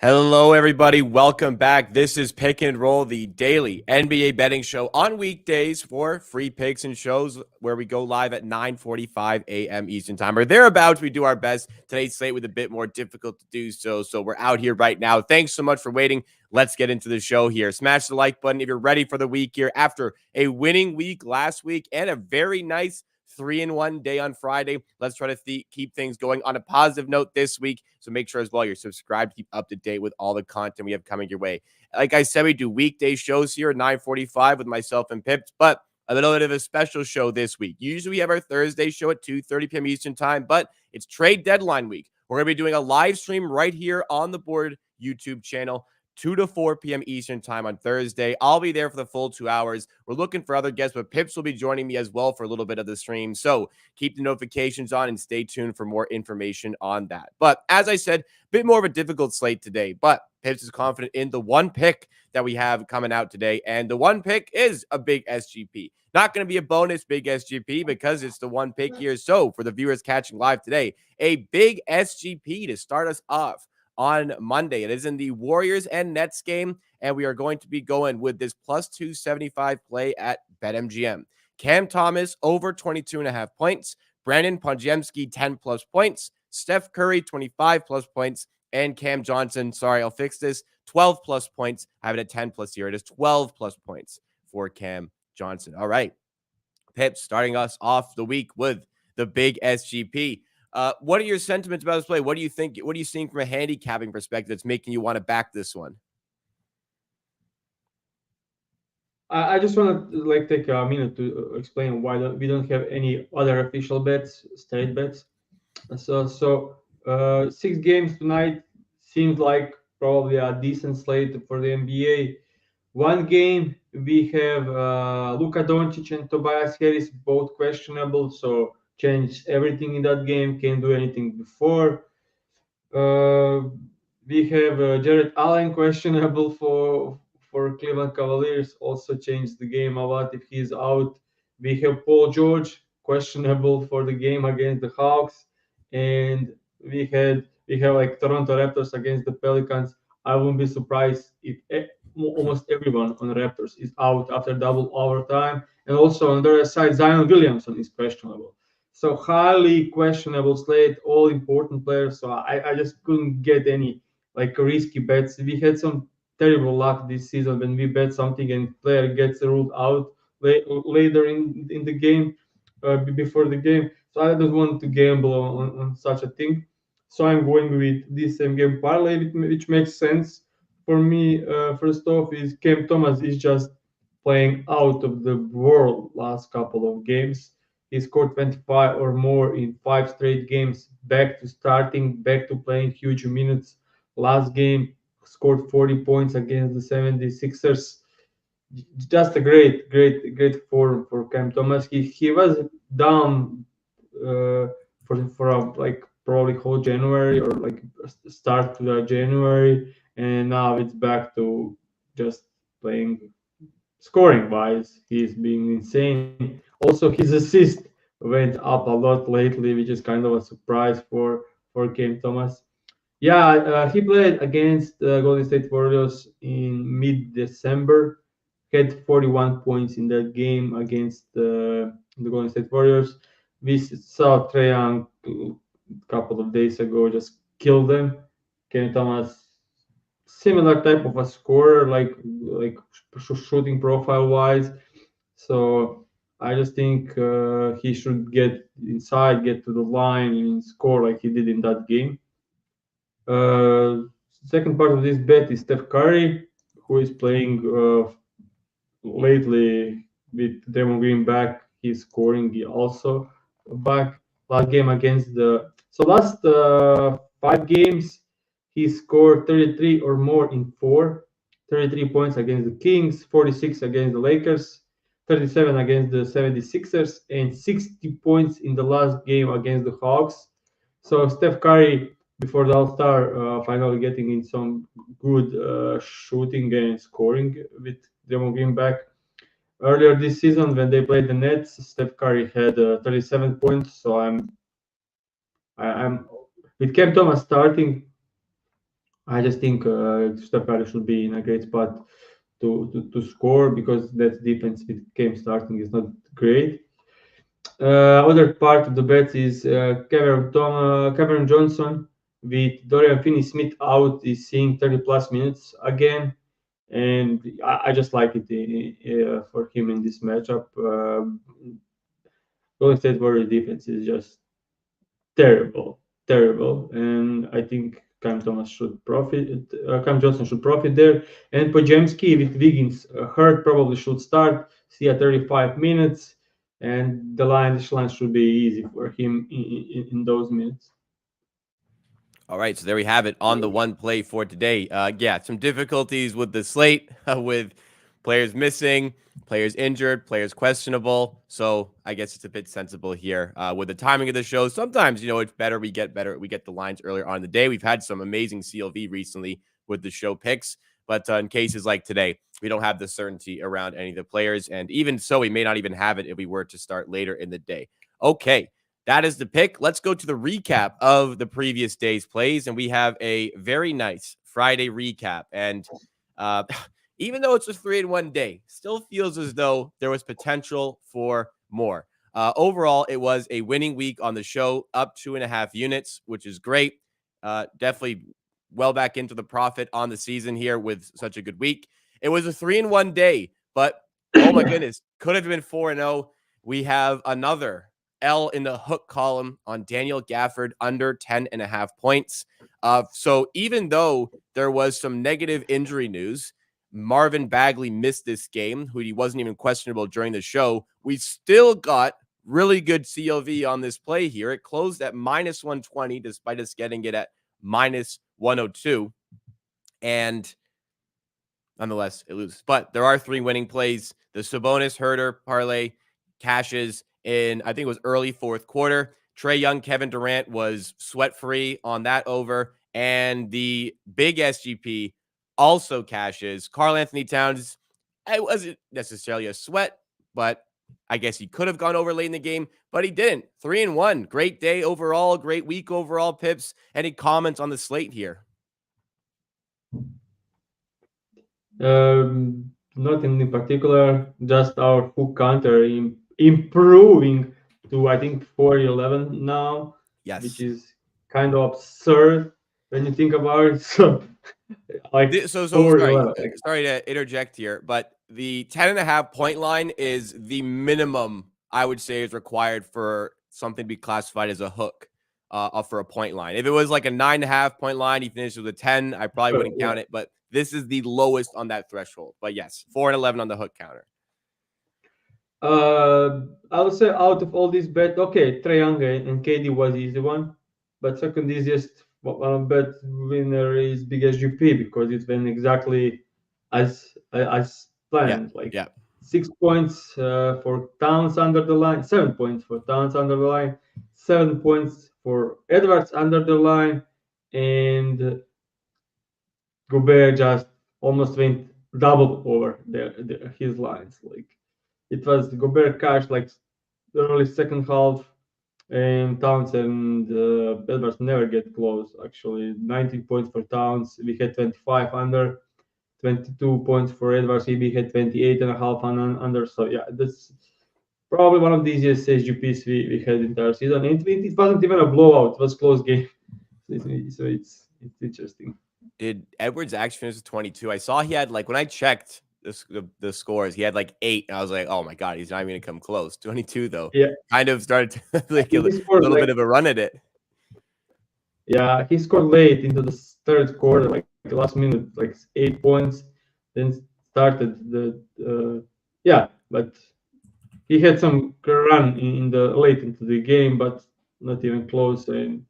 Hello, everybody. Welcome back. This is Pick and Roll, the daily NBA betting show on weekdays for free picks and shows where we go live at 9:45 a.m. Eastern Time or thereabouts. We do our best. Today's slate was a bit more difficult to do so we're out here right now. Thanks so much for waiting. Let's get into the show here. Smash the like button if you're ready for the week here after a winning week last week and a very nice 3-1 day on Friday. Let's try to keep things going on a positive note this week. So make sure as well you're subscribed, keep up to date with all the content we have coming your way. Like I said, we do weekday shows here at 9:45 with myself and Pips, but a little bit of a special show this week. Usually we have our Thursday show at 2:30 p.m. Eastern Time, but it's trade deadline week. We're going to be doing a live stream right here on the Board YouTube channel. 2 to 4 p.m. Eastern Time on Thursday. I'll be there for the full 2 hours. We're looking for other guests, but Pips will be joining me as well for a little bit of the stream. So keep the notifications on and stay tuned for more information on that. But as I said, a bit more of a difficult slate today, but Pips is confident in the one pick that we have coming out today. And the one pick is a big SGP. Not going to be a bonus big SGP because it's the one pick here. So for the viewers catching live today, a big SGP to start us off on Monday. It is in the Warriors and Nets game, and we are going to be going with this plus 275 play at BetMGM. Cam Thomas over 22.5 points, Brandon Podziemski 10 plus points, Steph Curry 25 plus points, and Cam Johnson, 12 plus points. I have it at 10 plus here. It is 12 plus points for Cam Johnson. All right, Pips starting us off the week with the big SGP. What are your sentiments about this play? What do you think? What are you seeing from a handicapping perspective that's making you want to back this one? I just want to take a minute to explain why we don't have any other official bets, straight bets. So 6 games tonight seems like probably a decent slate for the NBA. One game we have Luka Doncic and Tobias Harris both questionable, so change everything in that game. Can't do anything before. Uh, we have Jared Allen questionable for Cleveland Cavaliers. Also changed the game a lot if he's out. We have Paul George questionable for the game against the Hawks, and we have like Toronto Raptors against the Pelicans. I wouldn't be surprised if almost everyone on the Raptors is out after double overtime, and also on the other side Zion Williamson is questionable. So highly questionable slate, all important players. So I just couldn't get any like risky bets. We had some terrible luck this season when we bet something and player gets ruled out later in the game, before the game. So I don't want to gamble on such a thing. So I'm going with this same game parlay, which makes sense for me. First off, is Cam Thomas is just playing out of the world last couple of games. He scored 25 or more in 5 straight games, back to starting, back to playing huge minutes. Last game, scored 40 points against the 76ers. Just a great form for Cam Thomas. He was down for like probably whole January or like start to the January, and now it's back to just playing. Scoring wise, he's being insane. Also, his assist went up a lot lately, which is kind of a surprise for Cam Thomas. Yeah, he played against Golden State Warriors in mid-December. Had 41 points in that game against the Golden State Warriors. We saw Trae Young a couple of days ago just kill them. Cam Thomas, similar type of a scorer, like shooting profile wise. So I just think he should get inside, get to the line, and score like he did in that game. Second part of this bet is Steph Curry, who is playing lately with Draymond Green back. He's scoring also back. Last game against the last 5 games, he scored 33 or more in 4. 33 points against the Kings, 46 against the Lakers, 37 against the 76ers, and 60 points in the last game against the Hawks. So Steph Curry, before the All-Star, finally getting in some good shooting and scoring with Draymond Green back. Earlier this season, when they played the Nets, Steph Curry had 37 points. So I'm with Cam Thomas starting. I just think Steph Curry should be in a great spot to score because that defense with game starting is not great. Other part of the bet is Cameron Johnson with Dorian Finney-Smith out is seeing 30 plus minutes again, and I just like it for him in this matchup. Golden State Warriors defense is just terrible, terrible, and I think Cam Thomas should profit. Cam Johnson should profit there, and Pojemski with Wiggins hurt probably should start. See at 35 minutes, and this line should be easy for him in those minutes. All right, so there we have it on the one play for today. Yeah, some difficulties with the slate, with players missing, players injured, players questionable. So I guess it's a bit sensible here with the timing of the show. Sometimes, it's better. We get the lines earlier on in the day. We've had some amazing CLV recently with the show picks, but in cases like today, we don't have the certainty around any of the players, and even so, we may not even have it if we were to start later in the day. Okay. That is the pick. Let's go to the recap of the previous day's plays. And we have a very nice Friday recap. And even though it's a 3-1 day, still feels as though there was potential for more. Overall, it was a winning week on the show, up 2.5 units, which is great. Definitely well back into the profit on the season here with such a good week. It was a 3-1 day, but oh my goodness, could have been 4-0. We have another L in the hook column on Daniel Gafford under 10.5 points. So even though there was some negative injury news, Marvin Bagley missed this game, who he wasn't even questionable during the show. We still got really good CLV on this play here. It closed at minus 120, despite us getting it at minus 102. And nonetheless, it loses. But there are 3 winning plays. The Sabonis Herder parlay cashes in, I think it was early fourth quarter. Trae Young, Kevin Durant was sweat-free on that over. And the big SGP also cashes. Karl Anthony Towns, it wasn't necessarily a sweat, but I guess he could have gone over late in the game, but he didn't. 3-1. Great day overall. Great week overall, Pips. Any comments on the slate here? Nothing in particular, just our hook counter improving to I think 411 now, which Yes. is kind of absurd when you think about it. So like So sorry, 411. sorry to interject here, but the 10.5 point line is the minimum I would say is required for something to be classified as a hook for a point line. If it was like a 9.5 point line, he finished with a 10, I probably wouldn't Yeah. count it, but this is the lowest on that threshold. But yes, 4-11 on the hook counter. I would say out of all these bets, okay, Trae Young and KD was the easy one, but second easiest bet winner is Big SGP because it went exactly as Yeah, planned. Like yeah. 6 points for Towns under the line, 7 points for Towns under the line, 7 points for Edwards under the line, and Gobert just almost went double over his lines. Like it was Gobert cash like early second half, and Towns and Edwards never get close. Actually, 19 points for Towns. We had 25 under, 22 points for Edwards. We had 28 and a half under. So yeah, that's probably one of the easiest SGPs we had in entire season. It wasn't even a blowout. It was a close game. So it's interesting. Did Edwards actually finish with 22? I saw he had like when I checked the scores, he had like 8. And I was like, oh my god, he's not even gonna come close. 22 though, Yeah, kind of started to like he a scored little like bit of a run at it. yeah, he scored late into the third quarter, like last minute, like 8 points. Then started the yeah, but he had some run in the late into the game, but not even close. And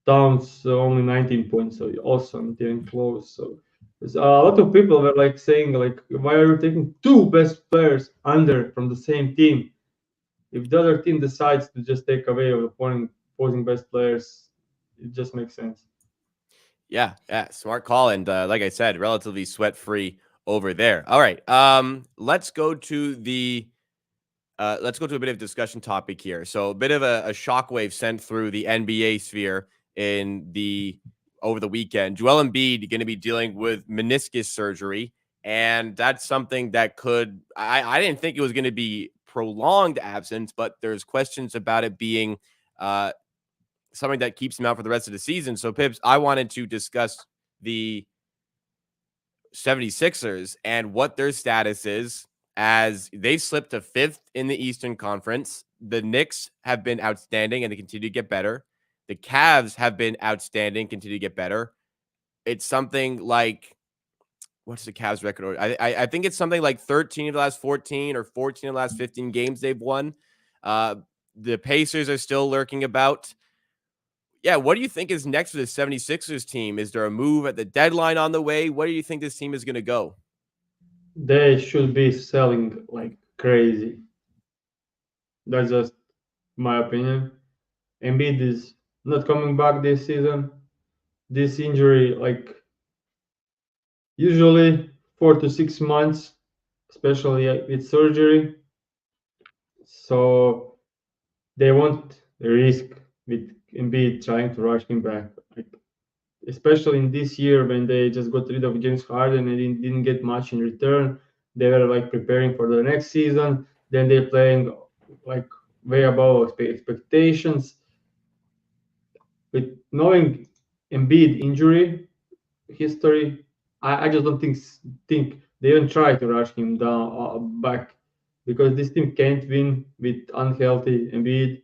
Towns only 19 points, so also not even close. So a lot of people were like saying like, why are you taking 2 best players under from the same team? If the other team decides to just take away of opposing best players, it just makes sense. Yeah, smart call. And like I said, relatively sweat free over there. All right, let's go to a bit of discussion topic here. So a bit of a shockwave sent through the NBA sphere in the over the weekend. Joel Embiid going to be dealing with meniscus surgery, and that's something that I didn't think it was going to be prolonged absence, but there's questions about it being something that keeps him out for the rest of the season. So, Pips, I wanted to discuss the 76ers and what their status is as they slipped to fifth in the Eastern Conference. The Knicks have been outstanding and they continue to get better. The Cavs have been outstanding, continue to get better. It's something like, what's the Cavs record? I think it's something like 13 of the last 14 or 14 of the last 15 games they've won. The Pacers are still lurking about. Yeah, what do you think is next for the 76ers team? Is there a move at the deadline on the way? Where do you think this team is going to go? They should be selling like crazy. That's just my opinion. Embiid is not coming back this season. This injury, like usually 4 to 6 months, especially with surgery. So they won't risk with Embiid trying to rush him back. Like, especially in this year when they just got rid of James Harden and didn't get much in return. They were like preparing for the next season. Then they're playing like way above expectations. With knowing Embiid injury history, I just don't think they even try to rush him down back because this team can't win with unhealthy Embiid.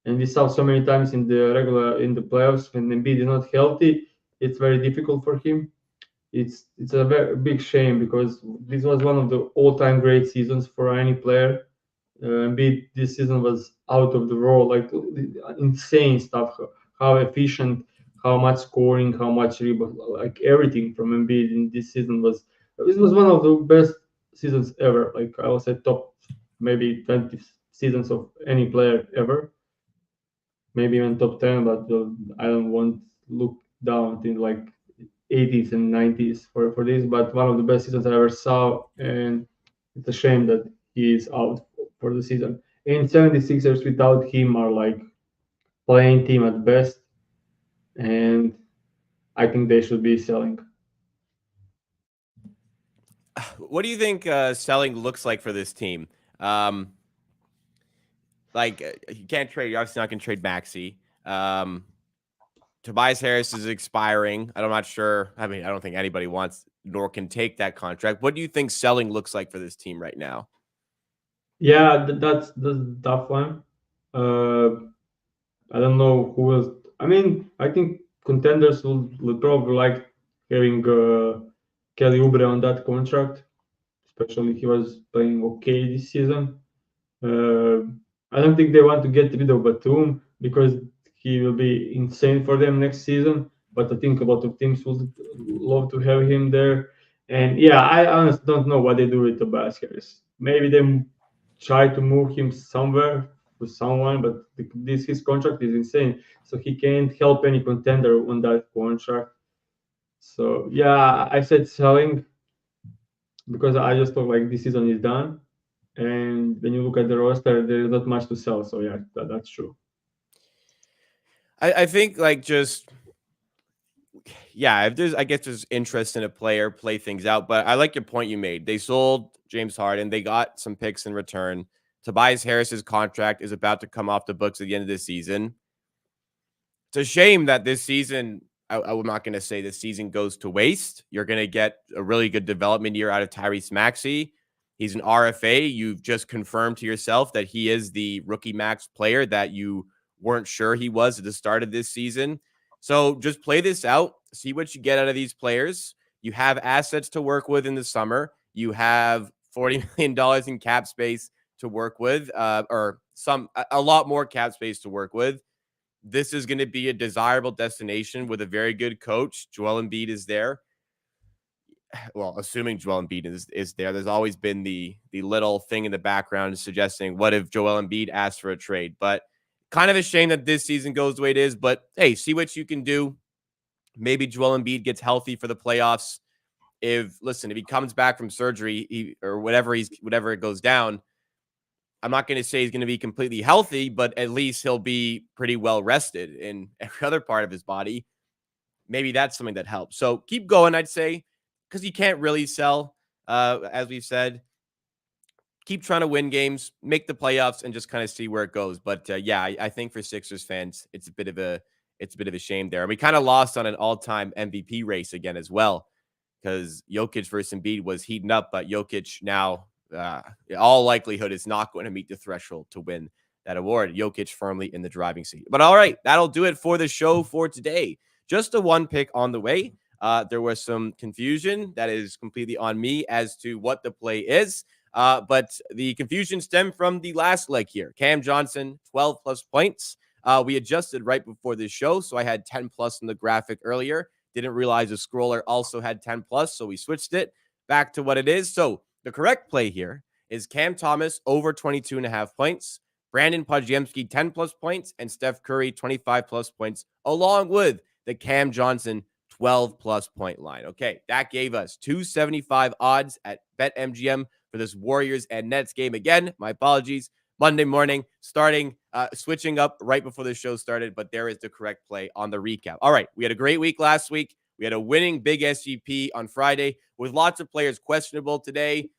And we saw so many times in the playoffs when Embiid is not healthy, it's very difficult for him. It's a very big shame because this was one of the all-time great seasons for any player. Embiid this season was out of the world, like insane stuff. How efficient, how much scoring, how much rebound, like everything from Embiid in this season was. This was one of the best seasons ever. Like I would say, top maybe 20 seasons of any player ever. Maybe even top 10, but I don't want to look down in like 80s and 90s for this. But one of the best seasons I ever saw, and it's a shame that he is out for the season. And 76ers without him are like playing team at best, and I think they should be selling. What do you think selling looks like for this team? You can't trade. You're obviously not going to trade Maxey. Tobias Harris is expiring. I'm not sure. I mean, I don't think anybody wants nor can take that contract. What do you think selling looks like for this team right now? Yeah, that's the tough one. Uh, I don't know who else. I mean, I think contenders will probably like having Kelly Oubre on that contract, especially he was playing okay this season. Uh, I don't think they want to get rid of Batum because he will be insane for them next season. But I think a lot of teams would love to have him there. And yeah, I honestly don't know what they do with Tobias Harris. Maybe they try to move him somewhere to someone, but this his contract is insane, so he can't help any contender on that contract. So yeah, I said selling because I just thought like this season is done. And when you look at the roster, there is not much to sell. So yeah, that's true. I think if there's I guess there's interest in a player, play things out. But I like your point you made. They sold James Harden. They got some picks in return. Tobias Harris's contract is about to come off the books at the end of the season. It's a shame that this season, I'm not going to say this season goes to waste. You're going to get a really good development year out of Tyrese Maxey. He's an RFA. You've just confirmed to yourself that he is the rookie max player that you weren't sure he was at the start of this season. So just play this out, see what you get out of these players. You have assets to work with in the summer. You have $40 million in cap space to work with, or a lot more cap space to work with. This is going to be a desirable destination with a very good coach. Joel Embiid is there. Well, assuming Joel Embiid is there, there's always been the little thing in the background suggesting, what if Joel Embiid asked for a trade? But kind of a shame that this season goes the way it is. But hey, see what you can do. Maybe Joel Embiid gets healthy for the playoffs. If he comes back from surgery or whatever it goes down, I'm not going to say he's going to be completely healthy, but at least he'll be pretty well rested in every other part of his body. maybe that's something that helps. So keep going, I'd say, because you can't really sell, as we've said. Keep trying to win games, make the playoffs, and just kind of see where it goes. But yeah, I think for Sixers fans, it's a bit of a shame there. And we kind of lost on an all-time MVP race again as well, because Jokic versus Embiid was heating up, but Jokic now, all likelihood, is not going to meet the threshold to win that award. Jokic firmly in the driving seat. But all right, that'll do it for the show for today. Just a one pick on the way. There was some confusion that is completely on me as to what the play is. But the confusion stemmed from the last leg here. Cam Johnson, 12 plus points. We adjusted right before this show, so I had 10 plus in the graphic earlier. Didn't realize the scroller also had 10 plus, so we switched it back to what it is. So the correct play here is Cam Thomas over 22.5 points, Brandon Podziemski 10 plus points, and Steph Curry 25 plus points, along with the Cam Johnson 12 plus point line. Okay, that gave us 275 odds at BetMGM for this Warriors and Nets game. Again, my apologies. Monday morning, switching up right before the show started, but there is the correct play on the recap. All right, we had a great week last week. We had a winning big SGP on Friday with lots of players questionable today.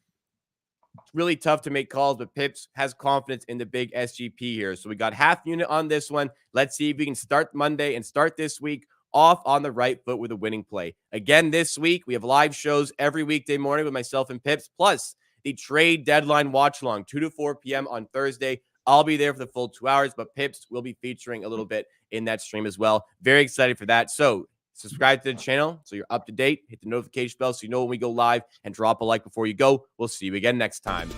Really tough to make calls, but Pips has confidence in the big SGP here. So we got half unit on this one. Let's see if we can start Monday and start this week off on the right foot with a winning play. Again, this week, we have live shows every weekday morning with myself and Pips, plus the trade deadline watch along 2 to 4 p.m. on Thursday. I'll be there for the full 2 hours, but Pips will be featuring a little bit in that stream as well. Very excited for that. So subscribe to the channel so you're up to date. Hit the notification bell so you know when we go live, and drop a like before you go. We'll see you again next time.